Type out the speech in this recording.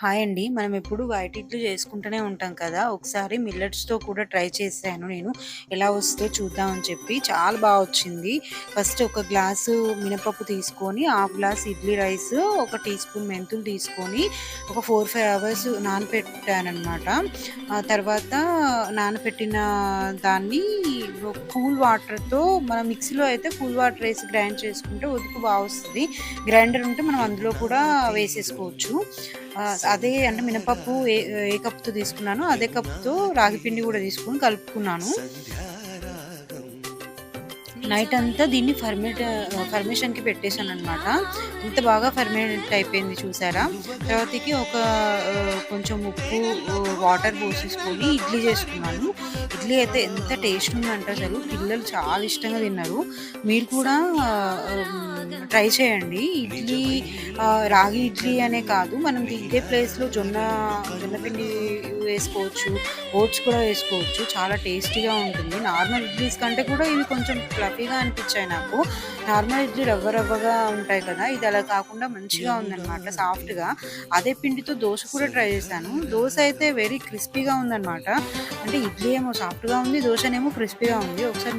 Hi అండి. మనం ఎప్పుడు వైట్ ఇడ్లీ చేసుకుంటూనే ఉంటాం కదా! ఒకసారి మిల్లెట్స్‌తో కూడా ట్రై చేశాను నేను. ఎలా వస్తుందో చూద్దాం అని చెప్పి. చాలా వచ్చింది. ఫస్ట్ ఒక గ్లాసు మినపప్పు తీసుకొని, హాఫ్ గ్లాస్ ఇడ్లీ రైస్, ఒక టీ స్పూన్ మెంతులు తీసుకొని, ఒక 4, 5 అవర్స్ నానపెట్టాననమాట. తర్వాత నానపెట్టిన దాన్ని కూల్ వాటర్‌తో మనం మిక్సీలో అయితే కూల్ వాటర్ ఏసి గ్రైండ్ చేసుకుంటే ఉదుకు వస్తది. గ్రైండర్ ఉంటే మనం అందులో కూడా వేసేసుకోవచ్చు. అదే అంటే మినపప్పు ఏ కప్‌తో తీసుకున్నానో అదే కప్‌తో రాగి పిండి కూడా తీసుకొని కలుపుకున్నాను. నైట్ అంతా దీన్ని ఫర్మేషన్‌కి పెట్టేసాననమాట. ఎంత బాగా ఫర్మెంట్ అయిపోయింది చూసారా? తర్వాతకి ఒక కొంచెం ఉప్పు, వాటర్ పోసేసుకొని ఇడ్లీ చేసుకున్నాను. ఇడ్లీ అయితే ఎంత టేస్ట్ ఉందంటే అసలు పిల్లలు చాలా ఇష్టంగా తిన్నారు. మీరు కూడా ట్రై చేయండి. ఇడ్లీ రాగి ఇడ్లీ అనే కాదు, మనం ఇదే ప్లేస్‌లో జొన్న పిండి వేసుకోవచ్చు, ఓట్స్ కూడా వేసుకోవచ్చు. చాలా టేస్టీగా ఉంటుంది. నార్మల్ ఇడ్లీస్ కంటే కూడా ఇవి కొంచెం ఫ్లఫీగా అనిపించాయి నాకు. నార్మల్ ఇడ్లీ రవ్వ రవ్వగా ఉంటాయి కదా! ఇది అలా కాకుండా మంచిగా ఉందనమాట సాఫ్ట్‌గా. అదే పిండితో దోస కూడా ట్రై చేశాను. దోస అయితే వెరీ క్రిస్పీగా ఉందనమాట. అంటే ఇడ్లీ ఏమో సాఫ్ట్‌గా ఉంది. దోసనేమో క్రిస్పీగా ఉంది. ఒకసారి